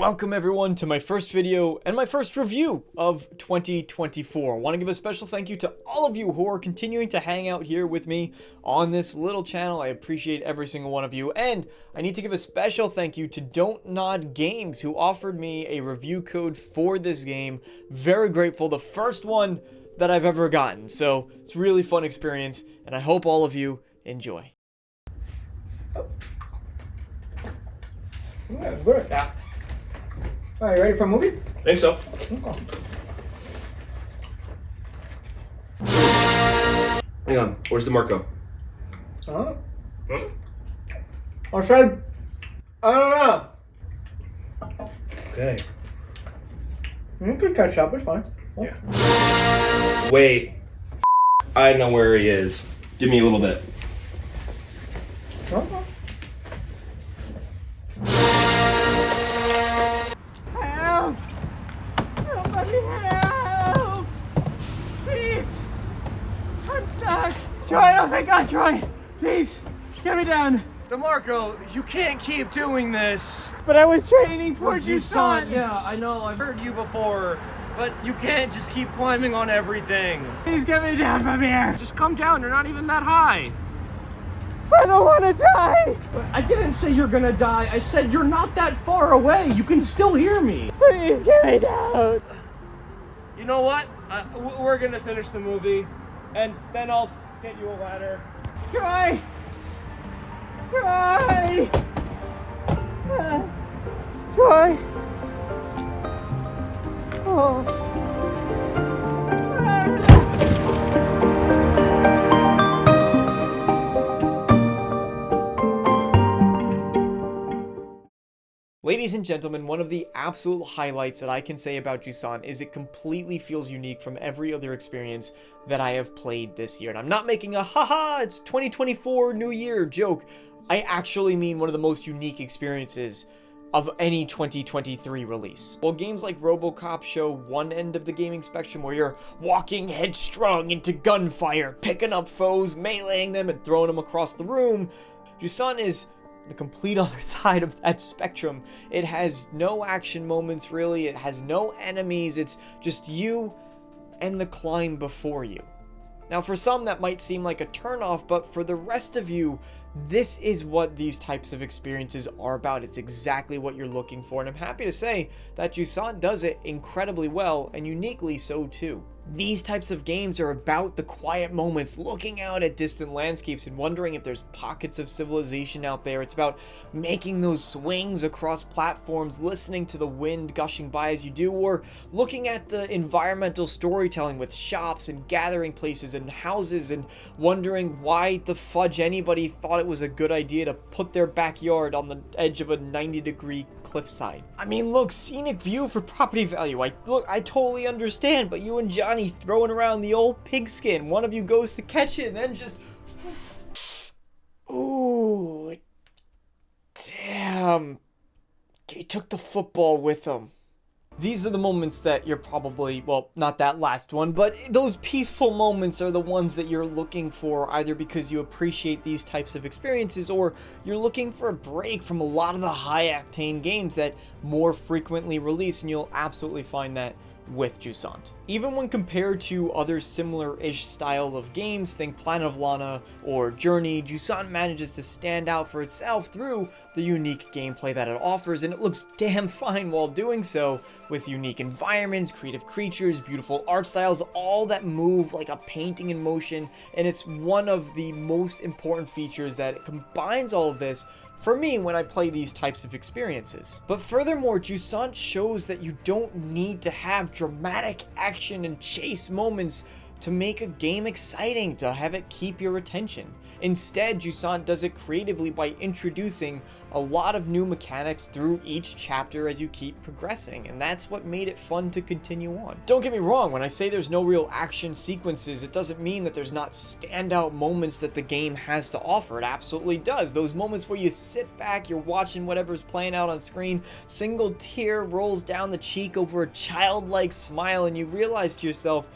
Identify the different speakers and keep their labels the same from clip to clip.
Speaker 1: Welcome everyone to my first video and my first review of 2024. I want to give a special thank you to all of you who are continuing to hang out here with me on this little channel. I appreciate every single one of you, and I need to give a special thank you to Don't Nod Games, who offered me a review code for this game. Very grateful, the first one that I've ever gotten, so it's a really fun experience, and I hope all of you enjoy.
Speaker 2: Yeah, good. Yeah. All right, ready for a movie?
Speaker 3: Think so.
Speaker 2: Okay.
Speaker 3: Hang on, where's DeMarco?
Speaker 2: Huh?
Speaker 3: Huh?
Speaker 2: I said, I don't know.
Speaker 3: Okay.
Speaker 2: You can catch up, it's fine.
Speaker 3: Yeah. Wait. I know where he is. Give me a little bit.
Speaker 2: Okay. Help! Somebody help! Please! I'm stuck! Troy, oh my god, Troy! Please, get me down!
Speaker 4: DeMarco, you can't keep doing this.
Speaker 2: But I was training for Jusant!
Speaker 4: Yeah, I know, I've heard you before, but you can't just keep climbing on everything.
Speaker 2: Please get me down from here!
Speaker 4: Just come down, you're not even that high.
Speaker 2: I don't want to die!
Speaker 4: I didn't say you're gonna die, I said you're not that far away. You can still hear me.
Speaker 2: Please get me down!
Speaker 4: You know what? We're gonna finish the movie, and then I'll get you a ladder.
Speaker 2: Troy! Troy! Troy! Oh.
Speaker 1: Ladies and gentlemen, one of the absolute highlights that I can say about Jusant is it completely feels unique from every other experience that I have played this year. And I'm not making a haha, it's 2024 New Year joke. I actually mean one of the most unique experiences of any 2023 release. While games like RoboCop show one end of the gaming spectrum where you're walking headstrong into gunfire, picking up foes, meleeing them, and throwing them across the room, Jusant is the complete other side of that spectrum. It has no action moments really, it has no enemies, it's just you and the climb before you. Now for some that might seem like a turnoff, but for the rest of you, this is what these types of experiences are about. It's exactly what you're looking for, and I'm happy to say that Jusant does it incredibly well, and uniquely so too. These types of games are about the quiet moments, looking out at distant landscapes and wondering if there's pockets of civilization out there. It's about making those swings across platforms, listening to the wind gushing by as you do, or looking at the environmental storytelling with shops and gathering places and houses and wondering why the fudge anybody thought it was a good idea to put their backyard on the edge of a 90-degree cliffside. I mean, look, scenic view for property value. I totally understand, but you and Johnny throwing around the old pigskin. One of you goes to catch it and then just... Ooh. Damn. He took the football with him. These are the moments that you're probably, well, not that last one, but those peaceful moments are the ones that you're looking for, either because you appreciate these types of experiences or you're looking for a break from a lot of the high-octane games that more frequently release, and you'll absolutely find that with Jusant. Even when compared to other similar-ish style of games, think Planet of Lana or Journey, Jusant manages to stand out for itself through the unique gameplay that it offers, and it looks damn fine while doing so, with unique environments, creative creatures, beautiful art styles, all that move like a painting in motion, and it's one of the most important features that it combines all of this for me when I play these types of experiences. But furthermore, Jusant shows that you don't need to have dramatic action and chase moments to make a game exciting, to have it keep your attention. Instead, Jusant does it creatively by introducing a lot of new mechanics through each chapter as you keep progressing, and that's what made it fun to continue on. Don't get me wrong, when I say there's no real action sequences, it doesn't mean that there's not standout moments that the game has to offer. It absolutely does. Those moments where you sit back, you're watching whatever's playing out on screen, single tear rolls down the cheek over a childlike smile, and you realize to yourself,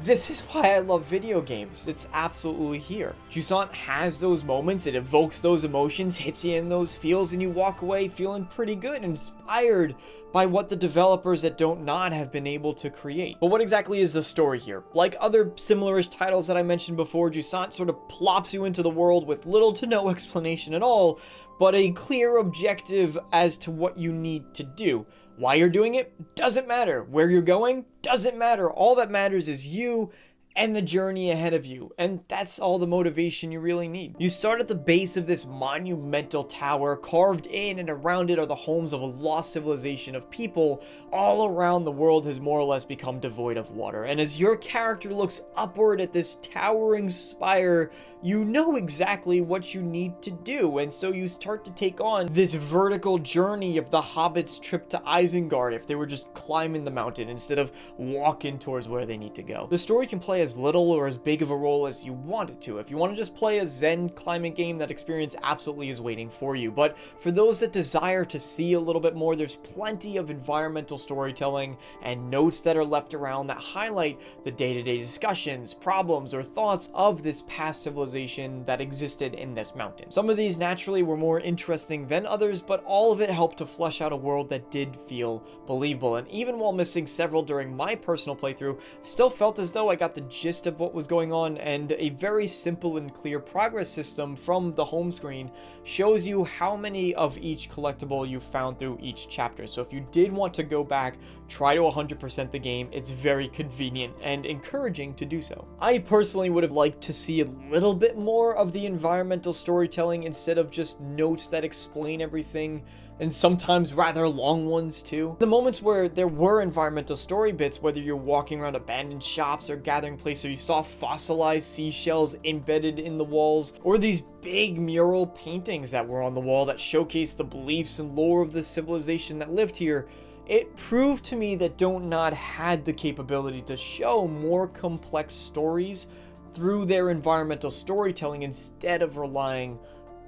Speaker 1: This is why I love video games. It's absolutely here. Jusant has those moments, it evokes those emotions, hits you in those feels, and you walk away feeling pretty good, inspired by what the developers at Don't Nod have been able to create. But what exactly is the story here? Like other similar-ish titles that I mentioned before, Jusant sort of plops you into the world with little to no explanation at all, but a clear objective as to what you need to do. Why you're doing it doesn't matter. Where you're going doesn't matter. All that matters is you and the journey ahead of you, and that's all the motivation you really need. You start at the base of this monumental tower. Carved in and around it are the homes of a lost civilization of people. All around the world has more or less become devoid of water, and as your character looks upward at this towering spire, you know exactly what you need to do, and so you start to take on this vertical journey of the hobbits' trip to Isengard if they were just climbing the mountain instead of walking towards where they need to go. The story can play as little or as big of a role as you want it to. If you want to just play a zen climbing game, that experience absolutely is waiting for you. But for those that desire to see a little bit more, there's plenty of environmental storytelling and notes that are left around that highlight the day-to-day discussions, problems, or thoughts of this past civilization that existed in this mountain. Some of these naturally were more interesting than others, but all of it helped to flesh out a world that did feel believable. And even while missing several during my personal playthrough, still felt as though I got the gist of what was going on, and a very simple and clear progress system from the home screen shows you how many of each collectible you found through each chapter. So if you did want to go back, try to 100% the game, it's very convenient and encouraging to do so. I personally would have liked to see a little bit more of the environmental storytelling instead of just notes that explain everything, and sometimes rather long ones too. The moments where there were environmental story bits, whether you're walking around abandoned shops or gathering places, or you saw fossilized seashells embedded in the walls, or these big mural paintings that were on the wall that showcase the beliefs and lore of the civilization that lived here, it proved to me that Don't Nod had the capability to show more complex stories through their environmental storytelling instead of relying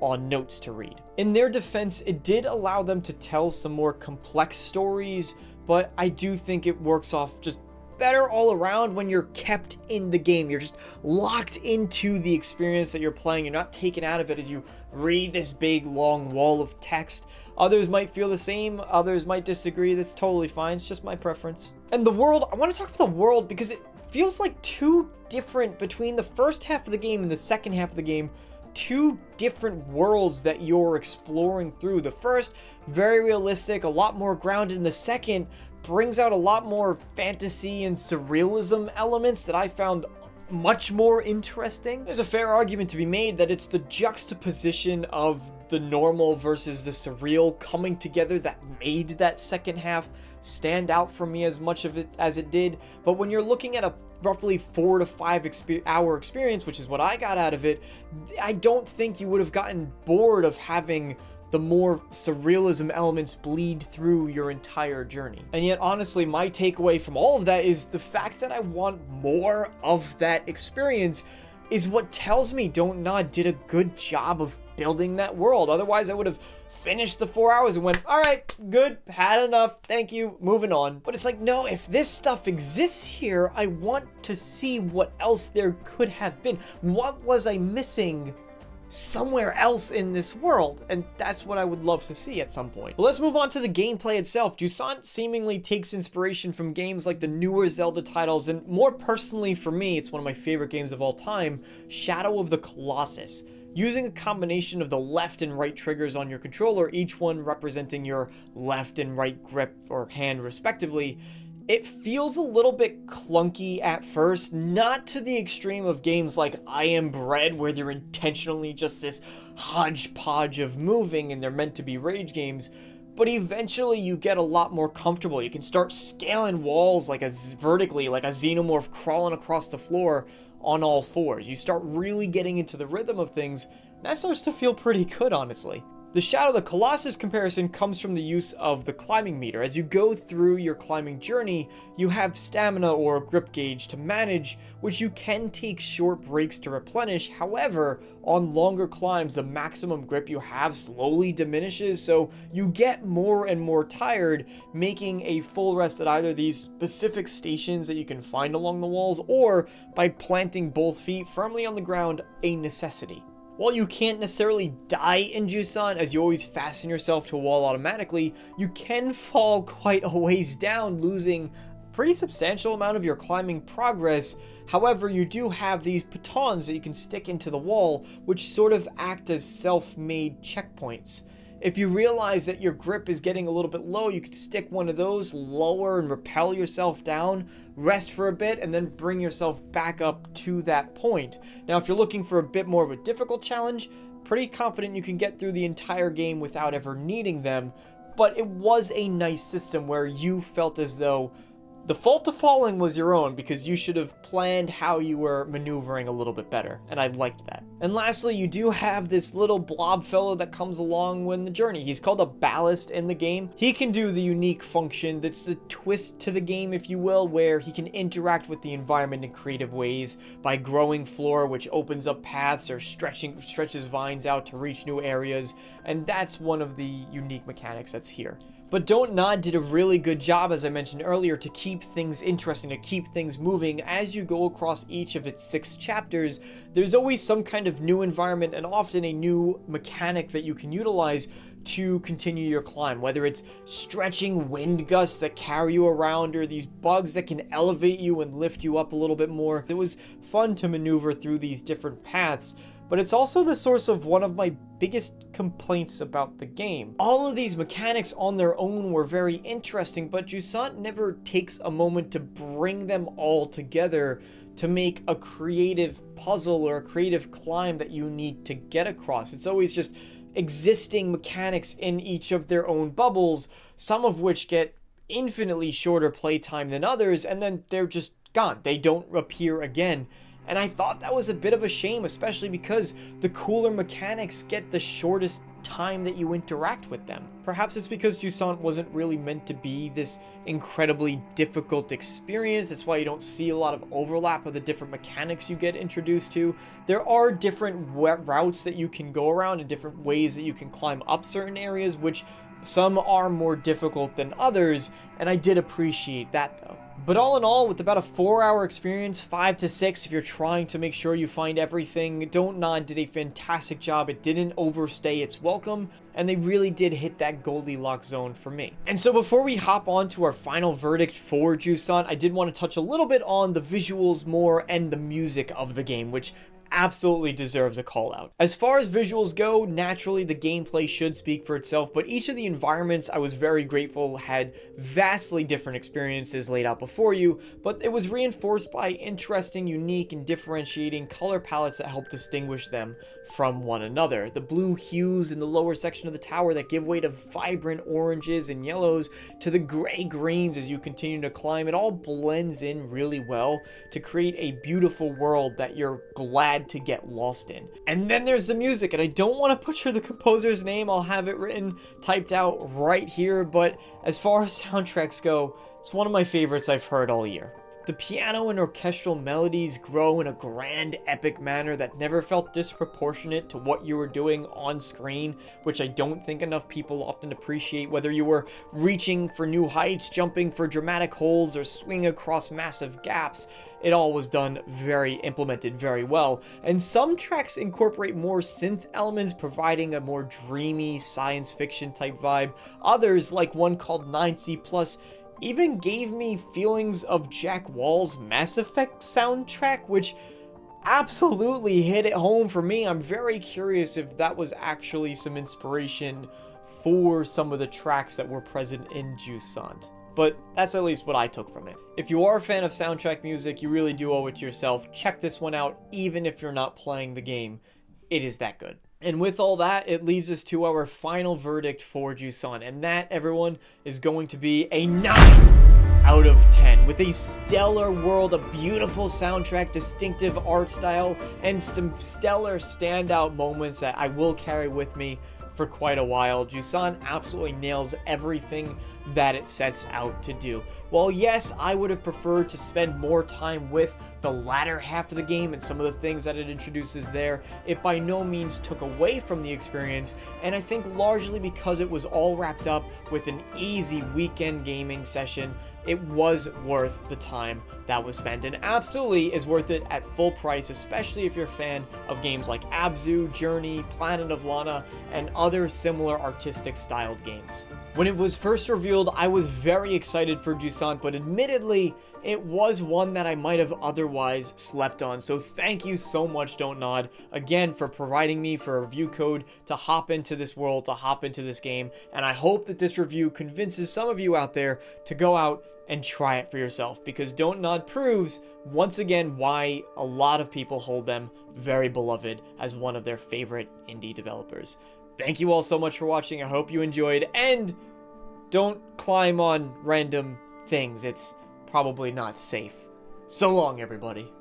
Speaker 1: on notes to read. In their defense, it did allow them to tell some more complex stories, but I do think it works off just better all around when you're kept in the game. You're just locked into the experience that you're playing. You're not taken out of it as you read this big long wall of text. Others might feel the same, others might disagree. That's totally fine, it's just my preference. And the world, I want to talk about the world because it feels like too different between the first half of the game and the second half of the game. Two different worlds that you're exploring through. The first, very realistic, a lot more grounded, and the second brings out a lot more fantasy and surrealism elements that I found much more interesting. There's a fair argument to be made that it's the juxtaposition of the normal versus the surreal coming together that made that second half stand out for me as much of it as it did. But when you're looking at a roughly 4 to 5 hour experience, which is what I got out of it, I don't think you would have gotten bored of having the more surrealism elements bleed through your entire journey. And yet, honestly, my takeaway from all of that is the fact that I want more of that experience is what tells me Don't Nod did a good job of building that world. Otherwise, I would have finished the 4 hours and went, all right, good, had enough, thank you, moving on. But it's like, no, if this stuff exists here, I want to see what else there could have been. What was I missing somewhere else in this world? And that's what I would love to see at some point. But let's move on to the gameplay itself. Jusant seemingly takes inspiration from games like the newer Zelda titles, and more personally for me, it's one of my favorite games of all time, Shadow of the Colossus. Using a combination of the left and right triggers on your controller, each one representing your left and right grip or hand respectively, it feels a little bit clunky at first, not to the extreme of games like I Am Bread, where they're intentionally just this hodgepodge of moving and they're meant to be rage games, but eventually you get a lot more comfortable. You can start scaling walls vertically, like a xenomorph crawling across the floor on all fours. You start really getting into the rhythm of things, and that starts to feel pretty good, honestly. The Shadow of the Colossus comparison comes from the use of the climbing meter. As you go through your climbing journey, you have stamina or grip gauge to manage, which you can take short breaks to replenish. However, on longer climbs, the maximum grip you have slowly diminishes, so you get more and more tired, making a full rest at either these specific stations that you can find along the walls, or by planting both feet firmly on the ground, a necessity. While you can't necessarily die in Jusant, as you always fasten yourself to a wall automatically, you can fall quite a ways down, losing a pretty substantial amount of your climbing progress. However, you do have these batons that you can stick into the wall, which sort of act as self-made checkpoints. If you realize that your grip is getting a little bit low, you could stick one of those, lower and rappel yourself down, rest for a bit, and then bring yourself back up to that point. Now, if you're looking for a bit more of a difficult challenge, pretty confident you can get through the entire game without ever needing them, but it was a nice system where you felt as though the fault of falling was your own, because you should have planned how you were maneuvering a little bit better, and I liked that. And lastly, you do have this little blob fellow that comes along when the journey. He's called a ballast in the game. He can do the unique function that's the twist to the game, if you will, where he can interact with the environment in creative ways by growing floor, which opens up paths, or stretches vines out to reach new areas, and that's one of the unique mechanics that's here. But Don't Nod did a really good job, as I mentioned earlier, to keep things interesting, to keep things moving. As you go across each of its 6 chapters, there's always some kind of new environment and often a new mechanic that you can utilize to continue your climb, whether it's stretching wind gusts that carry you around, or these bugs that can elevate you and lift you up a little bit more. It was fun to maneuver through these different paths, but it's also the source of one of my biggest complaints about the game. All of these mechanics on their own were very interesting, but Jusant never takes a moment to bring them all together to make a creative puzzle or a creative climb that you need to get across. It's always just existing mechanics in each of their own bubbles, some of which get infinitely shorter playtime than others, and then they're just gone. They don't appear again. And I thought that was a bit of a shame, especially because the cooler mechanics get the shortest time that you interact with them. Perhaps it's because Jusant wasn't really meant to be this incredibly difficult experience. That's why you don't see a lot of overlap of the different mechanics you get introduced to. There are different routes that you can go around and different ways that you can climb up certain areas, which some are more difficult than others, and I did appreciate that though. But all in all, with about a 4-hour experience, 5 to 6 if you're trying to make sure you find everything, Don't Nod did a fantastic job. It didn't overstay its welcome, and they really did hit that Goldilocks zone for me. And so before we hop on to our final verdict for Jusant, I did want to touch a little bit on the visuals more and the music of the game, which absolutely deserves a call out. As far as visuals go, naturally the gameplay should speak for itself, but each of the environments I was very grateful had vastly different experiences laid out before you, but it was reinforced by interesting, unique, and differentiating color palettes that help distinguish them from one another. The blue hues in the lower section of the tower that give way to vibrant oranges and yellows, to the gray greens as you continue to climb, it all blends in really well to create a beautiful world that you're glad to get lost in. And then there's the music, and I don't want to butcher the composer's name. I'll have it written, typed out right here, but as far as soundtracks go, it's one of my favorites I've heard all year. The piano and orchestral melodies grow in a grand, epic manner that never felt disproportionate to what you were doing on screen, which I don't think enough people often appreciate, whether you were reaching for new heights, jumping for dramatic holds, or swinging across massive gaps. It all was done implemented very well, and some tracks incorporate more synth elements, providing a more dreamy science fiction type vibe. Others, like one called 9C+, even gave me feelings of Jack Wall's Mass Effect soundtrack, which absolutely hit it home for me. I'm very curious if that was actually some inspiration for some of the tracks that were present in Jusant. But that's at least what I took from it. If you are a fan of soundtrack music, you really do owe it to yourself. Check this one out, even if you're not playing the game. It is that good. And with all that, it leads us to our final verdict for Jusant, and that, everyone, is going to be a 9 out of 10, with a stellar world, a beautiful soundtrack, distinctive art style, and some stellar standout moments that I will carry with me for quite a while. Jusant absolutely nails everything that it sets out to do. While yes, I would have preferred to spend more time with the latter half of the game and some of the things that it introduces there, it by no means took away from the experience, and I think largely because it was all wrapped up with an easy weekend gaming session, it was worth the time that was spent, and absolutely is worth it at full price, especially if you're a fan of games like Abzu, Journey, Planet of Lana, and other similar artistic styled games. When it was first revealed, I was very excited for Jusant, but admittedly, it was one that I might have otherwise slept on. So thank you so much, Don't Nod, again for providing me for a review code to hop into this world, to hop into this game, and I hope that this review convinces some of you out there to go out and try it for yourself, because Don't Nod proves once again why a lot of people hold them very beloved as one of their favorite indie developers. Thank you all so much for watching. I hope you enjoyed, and don't climb on random things. It's probably not safe. So long, everybody.